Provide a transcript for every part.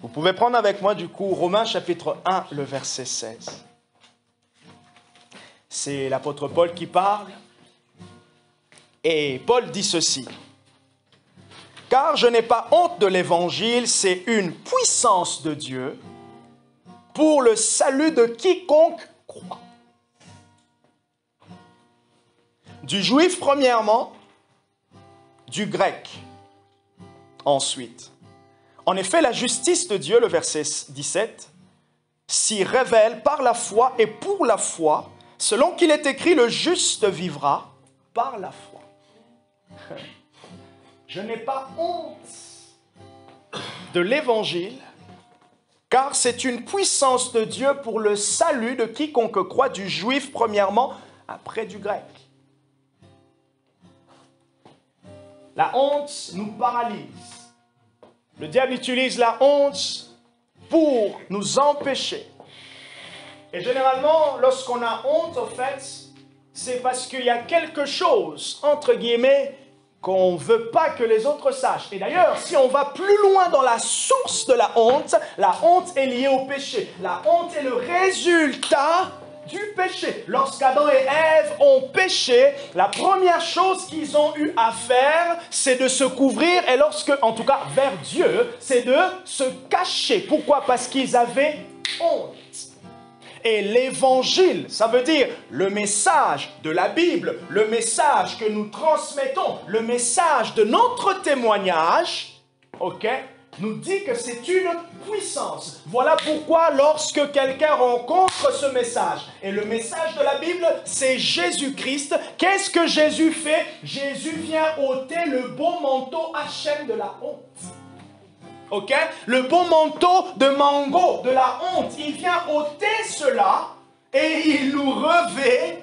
Vous pouvez prendre avec moi du coup Romains chapitre 1, le verset 16. C'est l'apôtre Paul qui parle. Et Paul dit ceci. Car je n'ai pas honte de l'évangile, c'est une puissance de Dieu pour le salut de quiconque croit. Du juif premièrement, du grec ensuite. En effet, la justice de Dieu, le verset 17, s'y révèle par la foi et pour la foi, selon qu'il est écrit, le juste vivra par la foi. Je n'ai pas honte de l'évangile, car c'est une puissance de Dieu pour le salut de quiconque croit, du juif premièrement, après du grec. La honte nous paralyse. Le diable utilise la honte pour nous empêcher. Et généralement, lorsqu'on a honte, au fait, c'est parce qu'il y a quelque chose, entre guillemets, qu'on ne veut pas que les autres sachent. Et d'ailleurs, si on va plus loin dans la source de la honte est liée au péché. La honte est le résultat du péché. Lorsqu'Adam et Ève ont péché, la première chose qu'ils ont eu à faire, c'est de se couvrir, et lorsque, en tout cas vers Dieu, c'est de se cacher. Pourquoi? Parce qu'ils avaient honte. Et l'évangile, ça veut dire le message de la Bible, le message que nous transmettons, le message de notre témoignage, nous dit que c'est une puissance. Voilà pourquoi lorsque quelqu'un rencontre ce message, et le message de la Bible, c'est Jésus-Christ, qu'est-ce que Jésus fait? Jésus vient ôter le beau manteau Hachem de la honte. Le beau manteau de mango, de la honte, il vient ôter cela et il nous revêt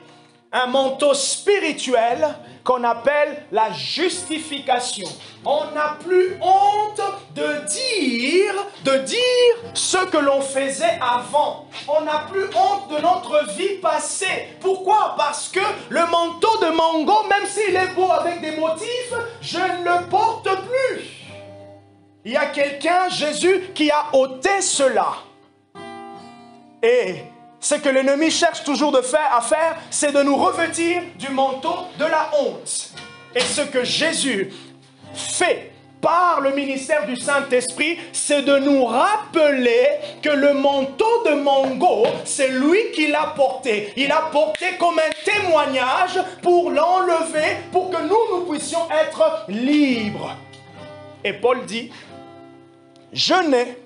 un manteau spirituel qu'on appelle la justification. On n'a plus honte de dire ce que l'on faisait avant. On n'a plus honte de notre vie passée. Pourquoi? Parce que le manteau de mango, même s'il est beau avec des motifs, je ne le porte plus. Il y a quelqu'un, Jésus, qui a ôté cela. Et ce que l'ennemi cherche toujours à faire, c'est de nous revêtir du manteau de la honte. Et ce que Jésus fait par le ministère du Saint-Esprit, c'est de nous rappeler que le manteau de mango, c'est lui qui l'a porté. Il a porté comme un témoignage pour l'enlever, pour que nous puissions être libres. Et Paul dit, je n'ai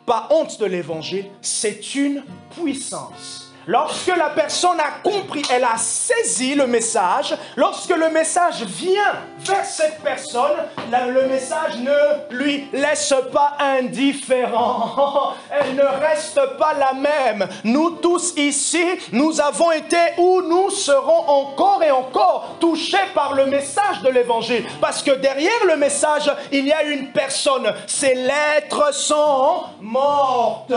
pas honte de l'évangile, c'est une puissance. Lorsque la personne a compris, elle a saisi le message, lorsque le message vient vers cette personne, le message ne lui laisse pas indifférent. Elle ne reste pas la même. Nous tous ici, nous avons été ou nous serons encore et encore touchés par le message de l'évangile. Parce que derrière le message, il y a une personne. Ces lettres sont mortes.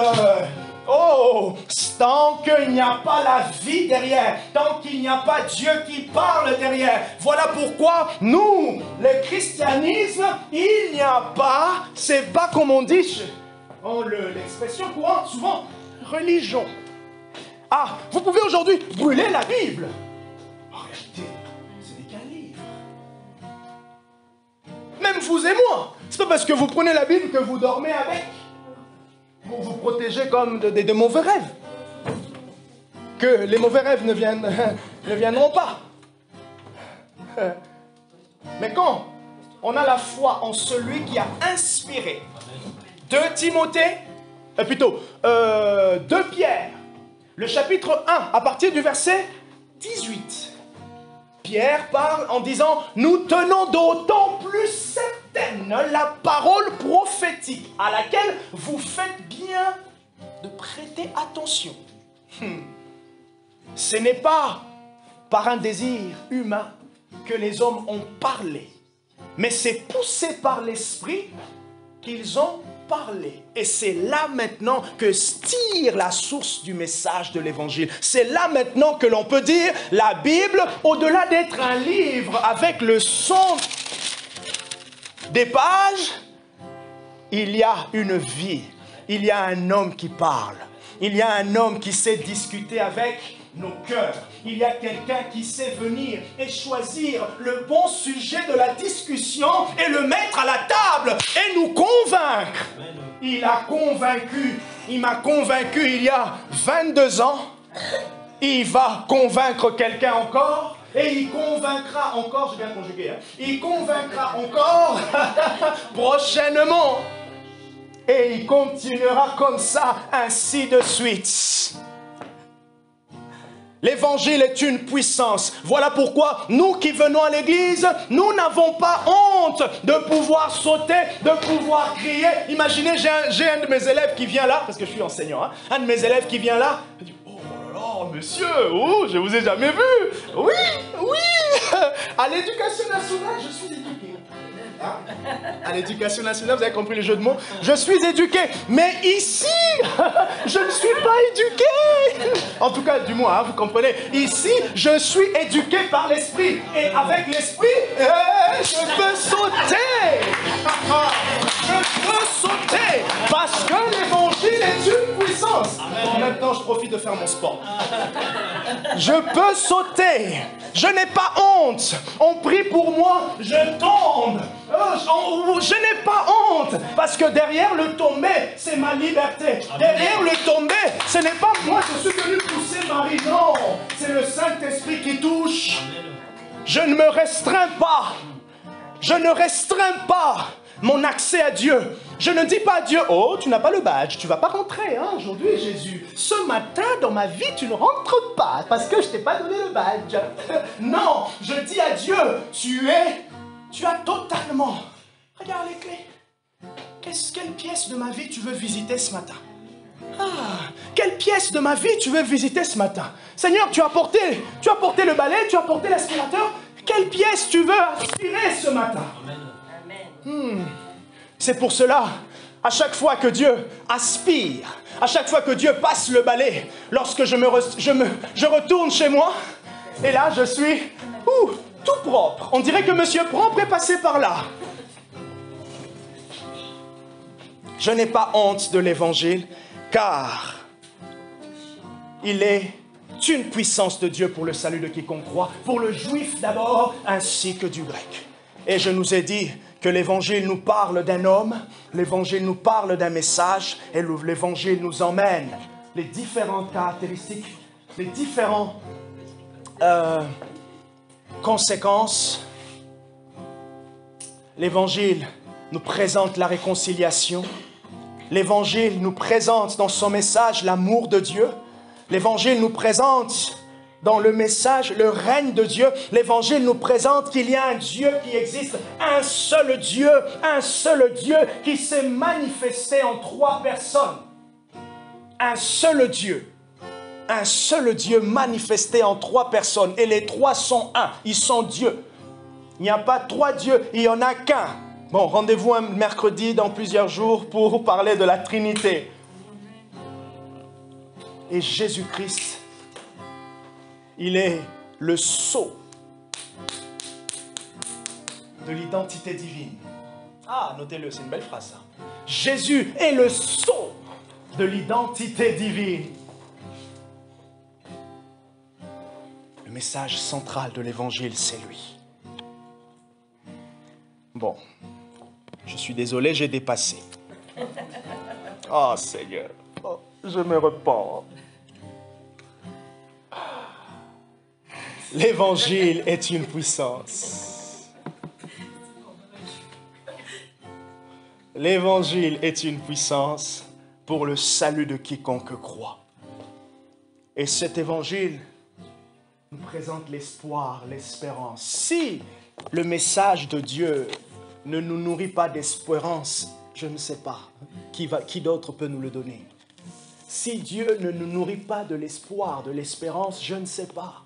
Oh, tant qu'il n'y a pas la vie derrière, tant qu'il n'y a pas Dieu qui parle derrière, voilà pourquoi nous, le christianisme, il n'y a pas, c'est pas comme on dit, l'expression courante souvent, religion. Ah, vous pouvez aujourd'hui brûler la Bible. En réalité, ce n'est qu'un livre. Même vous et moi, c'est pas parce que vous prenez la Bible que vous dormez avec. Pour vous protéger comme de mauvais rêves. Que les mauvais rêves ne viendront pas. Mais quand on a la foi en celui qui a inspiré 2 Timothée, 2 Pierre, le chapitre 1, à partir du verset 18. Pierre parle en disant, nous tenons d'autant plus certaine la parole prophétique à laquelle vous faites bien de prêter attention. Ce n'est pas par un désir humain que les hommes ont parlé, mais c'est poussé par l'esprit qu'ils ont parlé. Et c'est là maintenant que se tire la source du message de l'évangile. C'est là maintenant que l'on peut dire la Bible, au-delà d'être un livre avec le son des pages, il y a une vie il y a un homme qui parle. Il y a un homme qui sait discuter avec nos cœurs. Il y a quelqu'un qui sait venir et choisir le bon sujet de la discussion et le mettre à la table et nous convaincre. Il m'a convaincu il y a 22 ans. Il va convaincre quelqu'un encore. Et il convaincra encore, j'ai bien conjugué, hein, il convaincra encore prochainement. Et il continuera comme ça, ainsi de suite. L'évangile est une puissance. Voilà pourquoi nous qui venons à l'église, nous n'avons pas honte de pouvoir sauter, de pouvoir crier. Imaginez, j'ai un de mes élèves qui vient là, parce que je suis enseignant, hein, un de mes élèves qui vient là, il dit, oh monsieur, oh, je vous ai jamais vu. Oui, à l'éducation nationale, je suis éduqué. Hein? À l'éducation nationale, vous avez compris le jeu de mots? Je suis éduqué, mais ici, je ne suis pas éduqué. En tout cas, du moins, hein, vous comprenez. Ici, je suis éduqué par l'esprit. Et avec l'esprit, je peux sauter. Je peux sauter. Parce que l'évangile est une puissance. En même temps, je profite de faire mon sport. Je peux sauter. Je n'ai pas honte. On prie pour moi, je tombe. Je n'ai pas honte. Parce que derrière le tomber, c'est ma liberté. Derrière le tomber, ce n'est pas moi, je suis venu pousser Marie. Non, c'est le Saint-Esprit qui touche. Je ne me restreins pas. Je ne restreins pas mon accès à Dieu. Je ne dis pas à Dieu, oh, tu n'as pas le badge, tu ne vas pas rentrer hein, aujourd'hui, Jésus. Ce matin, dans ma vie, tu ne rentres pas parce que je ne t'ai pas donné le badge. Non, je dis à Dieu, tu as totalement... Regarde les clés. Quelle pièce de ma vie tu veux visiter ce matin? Quelle pièce de ma vie tu veux visiter ce matin? Seigneur, tu as porté le balai, tu as porté l'aspirateur. Quelle pièce tu veux aspirer ce matin? C'est pour cela, à chaque fois que Dieu aspire, à chaque fois que Dieu passe le balai, lorsque je retourne chez moi, et là je suis tout propre. On dirait que Monsieur Propre est passé par là. Je n'ai pas honte de l'évangile, car il est une puissance de Dieu pour le salut de quiconque croit, pour le juif d'abord, ainsi que du grec. Et je nous ai dit que l'évangile nous parle d'un homme, l'évangile nous parle d'un message, et l'évangile nous emmène les différentes caractéristiques, les différentes conséquences. L'évangile nous présente la réconciliation. L'évangile nous présente dans son message l'amour de Dieu. L'évangile nous présente dans le message le règne de Dieu. L'évangile nous présente qu'il y a un Dieu qui existe, un seul Dieu qui s'est manifesté en 3 personnes. Un seul Dieu manifesté en 3 personnes. Et les 3 sont un, ils sont Dieu. Il n'y a pas 3 dieux, il n'y en a qu'un. Bon, rendez-vous un mercredi dans plusieurs jours pour parler de la Trinité. Et Jésus-Christ, il est le sceau de l'identité divine. Notez-le, c'est une belle phrase ça. Jésus est le sceau de l'identité divine. Le message central de l'évangile, c'est lui. Bon, je suis désolé, j'ai dépassé. Oh Seigneur, je me repens. L'évangile est une puissance. L'évangile est une puissance pour le salut de quiconque croit. Et cet évangile nous présente l'espoir, l'espérance. Si le message de Dieu ne nous nourrit pas d'espérance, je ne sais pas qui d'autre peut nous le donner. Si Dieu ne nous nourrit pas de l'espoir, de l'espérance, je ne sais pas.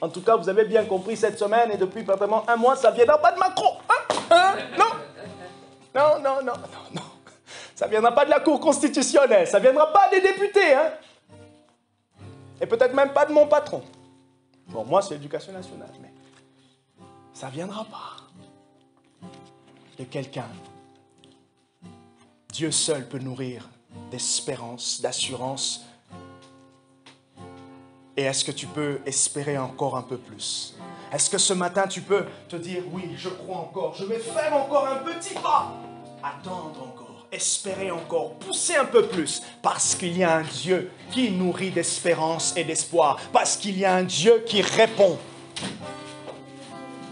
En tout cas, vous avez bien compris cette semaine et depuis pratiquement 1 mois, ça ne viendra pas de Macron. Non. Ça ne viendra pas de la Cour constitutionnelle, ça ne viendra pas des députés. Et peut-être même pas de mon patron. Bon, moi, c'est l'éducation nationale, mais ça ne viendra pas de quelqu'un. Dieu seul peut nourrir d'espérance, d'assurance. Et est-ce que tu peux espérer encore un peu plus? Est-ce que ce matin tu peux te dire, oui, je crois encore, je vais faire encore un petit pas, attendre encore, espérer encore, pousser un peu plus, parce qu'il y a un Dieu qui nourrit d'espérance et d'espoir, parce qu'il y a un Dieu qui répond.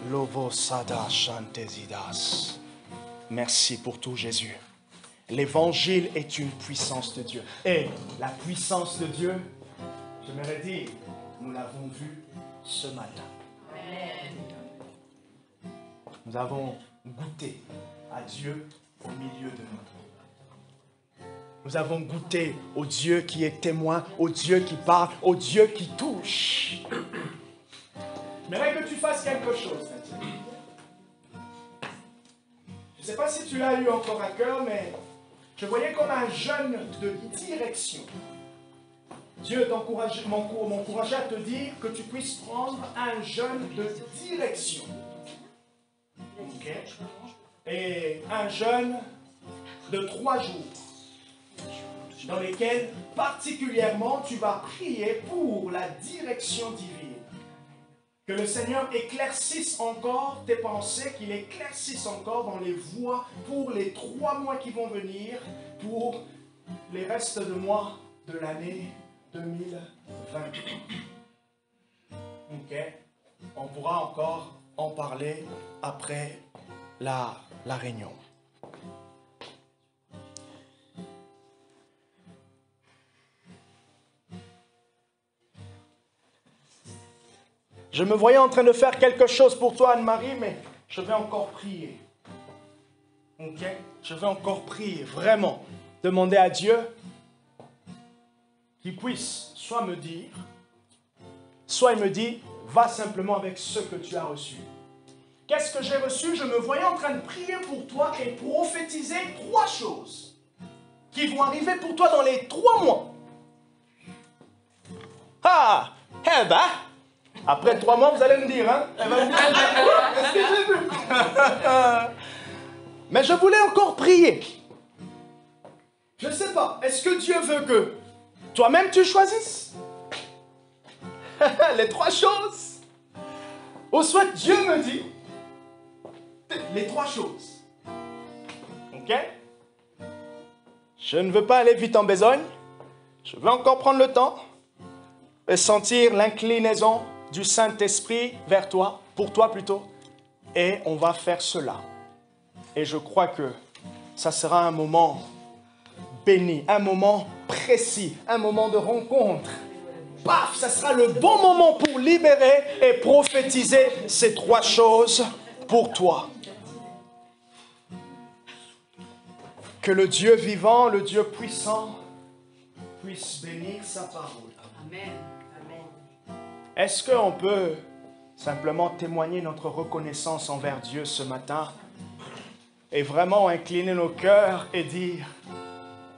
Lovo sada shantezidas. Merci pour tout, Jésus. L'évangile est une puissance de Dieu. Et la puissance de Dieu, j'aimerais dire, nous l'avons vu ce matin. Nous avons goûté à Dieu au milieu de nous. Nous avons goûté au Dieu qui est témoin, au Dieu qui parle, au Dieu qui touche. J'aimerais que tu fasses quelque chose maintenant. Je ne sais pas si tu l'as eu encore à cœur, mais je voyais comme un jeûne de direction. Dieu m'encourageait à te dire que tu puisses prendre un jeûne de direction. Ok? Et un jeûne de 3 jours, dans lesquels particulièrement tu vas prier pour la direction divine. Que le Seigneur éclaircisse encore tes pensées, qu'il éclaircisse encore dans les voies pour les 3 mois qui vont venir, pour les restes de mois de l'année 2023. Ok? On pourra encore en parler après la réunion. Je me voyais en train de faire quelque chose pour toi, Anne-Marie, mais je vais encore prier. Ok? Je vais encore prier, vraiment. Demander à Dieu qu'il puisse soit me dire, soit il me dit, va simplement avec ce que tu as reçu. Qu'est-ce que j'ai reçu? Je me voyais en train de prier pour toi et prophétiser 3 choses qui vont arriver pour toi dans les 3 mois. Ah! Eh ben, après 3 mois, vous allez me dire, hein? Eh ben, est-ce que j'ai vu? Mais je voulais encore prier. Je ne sais pas, est-ce que Dieu veut que toi-même tu choisisses les 3 choses? Ou soit Dieu me dit les 3 choses. Ok? Je ne veux pas aller vite en besogne. Je veux encore prendre le temps et sentir l'inclinaison du Saint-Esprit vers toi, pour toi plutôt. Et on va faire cela. Et je crois que ça sera un moment béni, un moment précis, un moment de rencontre. Paf, ça sera le bon moment pour libérer et prophétiser ces 3 choses pour toi. Que le Dieu vivant, le Dieu puissant, puisse bénir sa parole. Amen. Amen. Est-ce qu'on peut simplement témoigner notre reconnaissance envers Dieu ce matin et vraiment incliner nos cœurs et dire,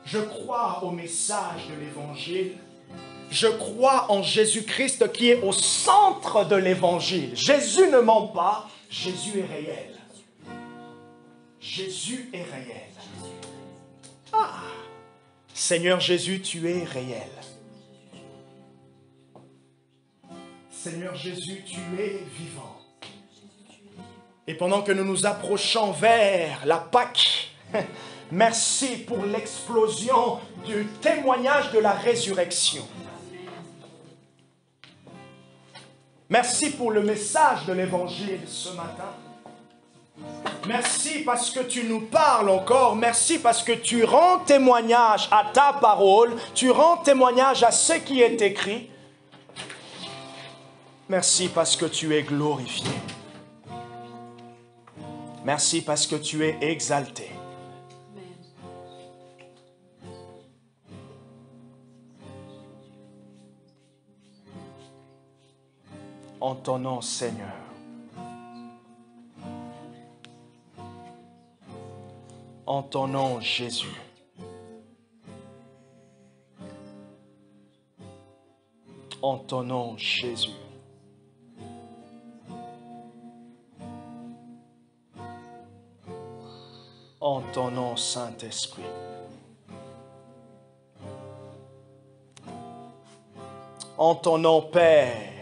je crois au message de l'Évangile, je crois en Jésus-Christ qui est au centre de l'Évangile. Jésus ne ment pas, Jésus est réel. Jésus est réel. Ah, Seigneur Jésus, tu es réel. Seigneur Jésus, tu es vivant. Et pendant que nous nous approchons vers la Pâque, merci pour l'explosion du témoignage de la résurrection. Merci pour le message de l'Évangile ce matin. Merci parce que tu nous parles encore. Merci parce que tu rends témoignage à ta parole. Tu rends témoignage à ce qui est écrit. Merci parce que tu es glorifié. Merci parce que tu es exalté. En ton nom, Seigneur. En ton nom, Jésus. En ton nom, Jésus. En ton nom, Saint-Esprit. en ton nom, Père.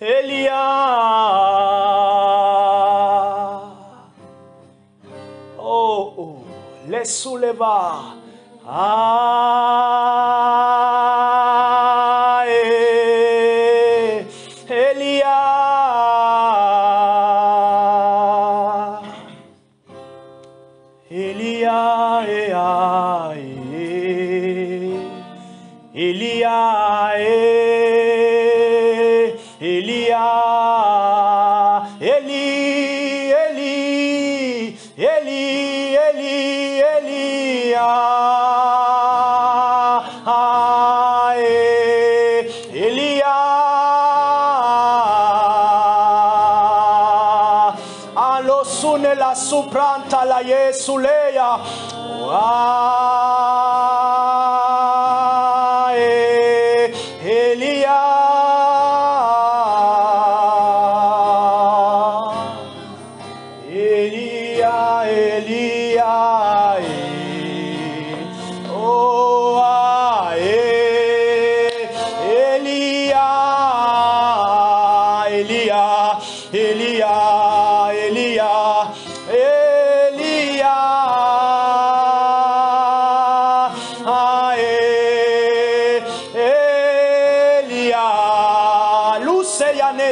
Elia. Oh, oh, les souleva. Elia. La supranta la Yesuleya. Elia. Elia, Elia. Oh, Elia. Elia, Elia.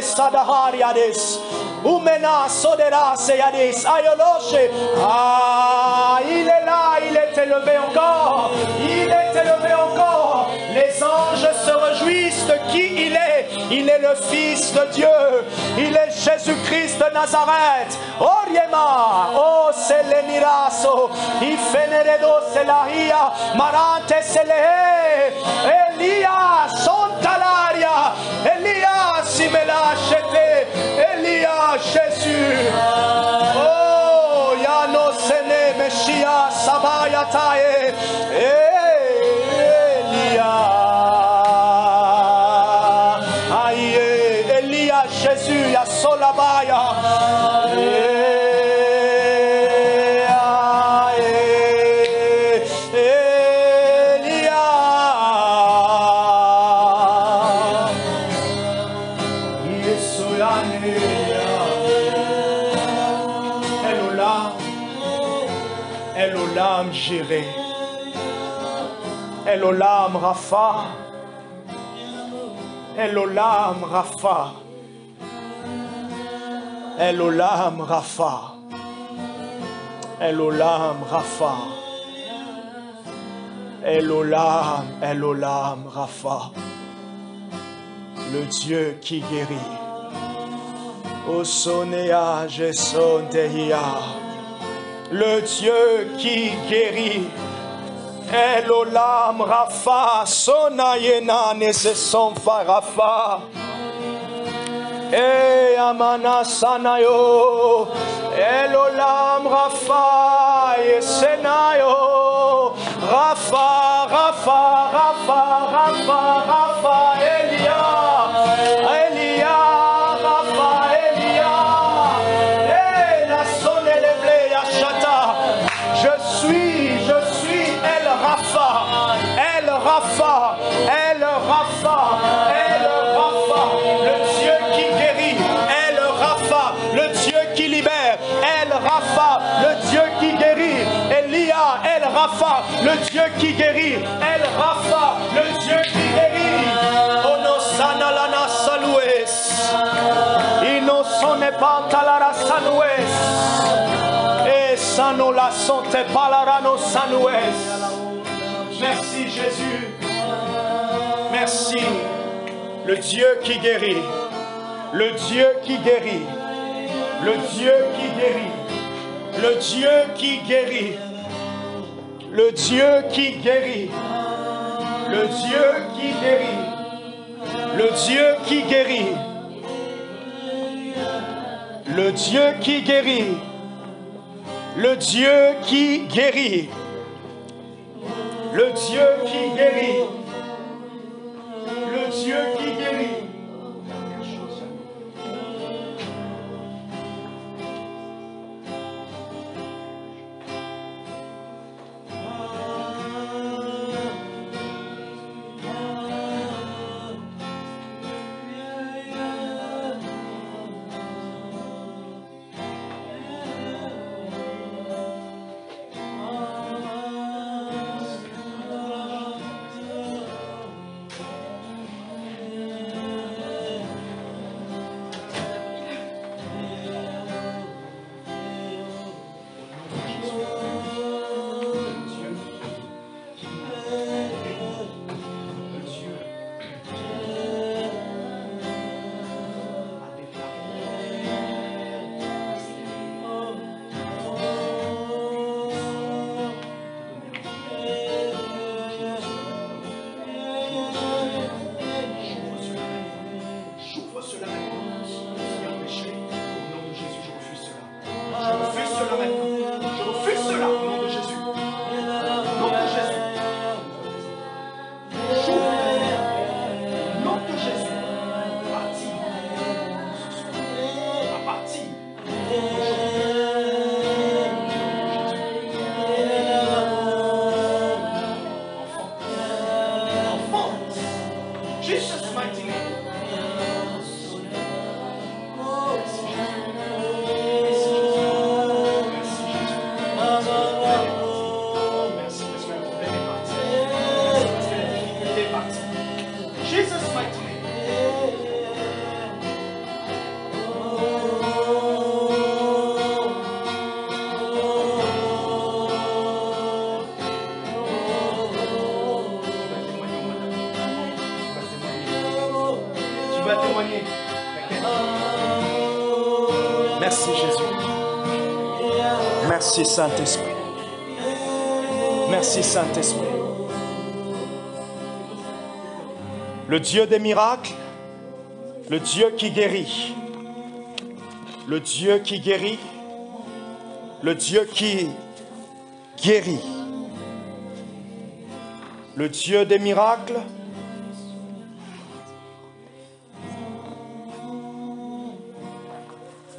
Sadahariades, Umena Sodera Seyades, Ayoloshe. Ah, il est là, il est élevé encore, il est élevé encore. Les anges se réjouissent de qui il est. Il est le Fils de Dieu, il est Jésus-Christ de Nazareth. Oriema, oh Seleniraso, Ifeneredo Selahia, Marante Selehe, Elia, Sontalaria, Elia, Simelachete, Elia, Jésus. Oh, Yano Sene, Meshia, Sabayatae, Elia. Aïe, Elia, Jésus, Yasolabaya. Jireh, Elolam Rapha, Elolam Rapha, Elolam Rapha, Elolam Rapha, Elolam Rapha, le Dieu qui guérit. Osonea Jeson Dehia, le Dieu qui guérit. Elolam Rapha, Sonayena Neseson Farafa. E Amana Sanayo, Elolam Rapha, Yesenayo, Rapha, Rapha, Rapha, Rapha, Rapha, Elia, Elia, Rapha, Elia, et la sonne élevée, Yachata. Je suis El Rapha, El Rapha, El Rapha, El Rapha, le Dieu qui guérit, El Rapha, le Dieu qui libère, El Rapha, le Dieu qui guérit, Elia, El Rapha, le Dieu qui guérit, El Rapha, le Dieu qui guérit. Onosana lana salues, Inosone pantalara sanues. Sano la santé palarano sanoues. Merci Jésus. Merci. Le Dieu qui guérit. Le Dieu qui guérit. Le Dieu qui guérit. Le Dieu qui guérit. Le Dieu qui guérit. Le Dieu qui guérit. Le Dieu qui guérit. Le Dieu qui guérit. Le Dieu qui guérit. Le Dieu qui guérit. Le Dieu qui guérit. Merci Jésus. Merci Saint-Esprit. Merci Saint-Esprit. Le Dieu des miracles, le Dieu qui guérit, le Dieu qui guérit, le Dieu qui guérit, le Dieu des miracles,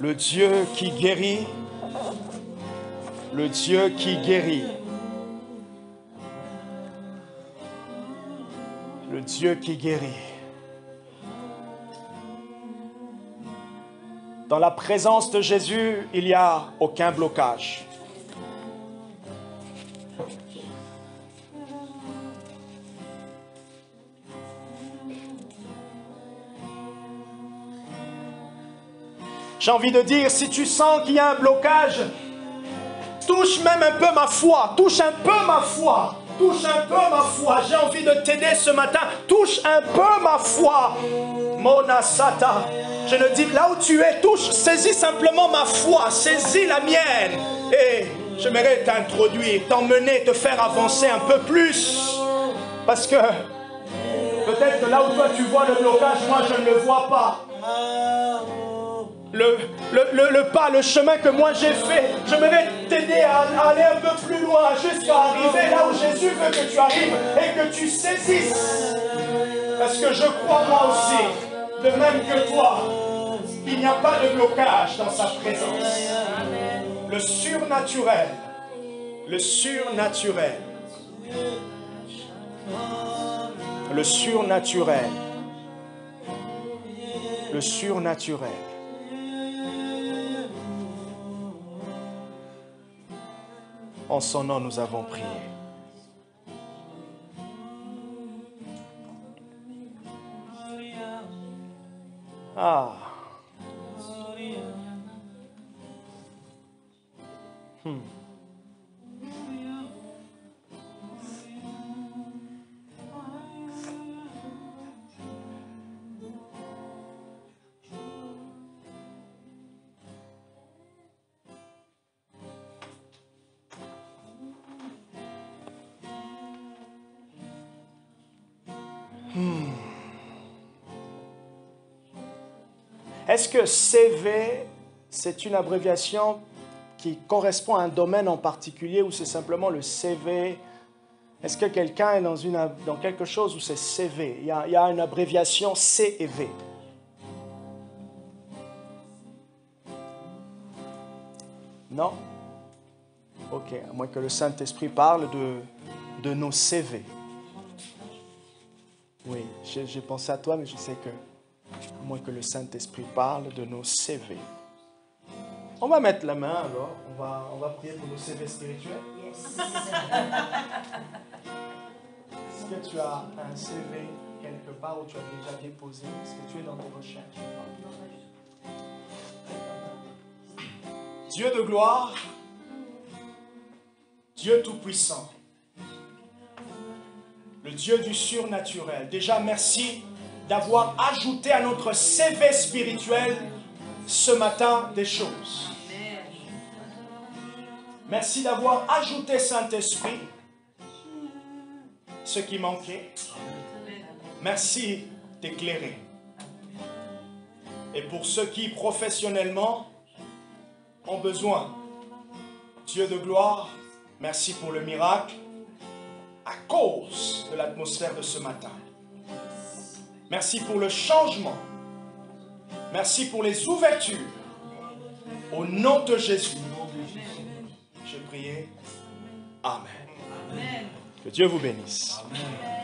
le Dieu qui guérit, le Dieu qui guérit, le Dieu qui guérit. Dans la présence de Jésus, il n'y a aucun blocage. J'ai envie de dire, si tu sens qu'il y a un blocage, touche même un peu ma foi, touche un peu ma foi, touche un peu ma foi. J'ai envie de t'aider ce matin, touche un peu ma foi. Mona Sata, je ne dis là où tu es, touche, saisis simplement ma foi, saisis la mienne. Et j'aimerais t'introduire, t'emmener, te faire avancer un peu plus. Parce que peut-être que là où toi tu vois le blocage, moi je ne le vois pas. Le pas, le chemin que moi j'ai fait, j'aimerais t'aider à aller un peu plus loin, jusqu'à arriver là où Jésus veut que tu arrives et que tu saisisses. Parce que je crois moi aussi, de même que toi, il n'y a pas de blocage dans sa présence. Le surnaturel, le surnaturel, le surnaturel, le surnaturel. En son nom, nous avons prié. Ah. Est-ce que CV, c'est une abréviation qui correspond à un domaine en particulier ou c'est simplement le CV? Est-ce que quelqu'un est dans quelque chose où c'est CV? Il y a une abréviation C et V. Non? Ok, à moins que le Saint-Esprit parle de nos CV. Oui, j'ai pensé à toi, mais je sais que, à moins que le Saint-Esprit parle de nos CV. On va mettre la main alors, on va prier pour nos CV spirituels. Yes. Est-ce que tu as un CV quelque part où tu as déjà déposé? Est-ce que tu es dans tes recherches? Dieu de gloire, Dieu tout-puissant, le Dieu du surnaturel. Déjà, merci d'avoir ajouté à notre CV spirituel ce matin des choses. Merci d'avoir ajouté, Saint-Esprit, ce qui manquait. Merci d'éclairer. Et pour ceux qui, professionnellement, ont besoin, Dieu de gloire, merci pour le miracle à cause de l'atmosphère de ce matin. Merci pour le changement. Merci pour les ouvertures. Au nom de Jésus, je prie. Amen. Que Dieu vous bénisse. Amen.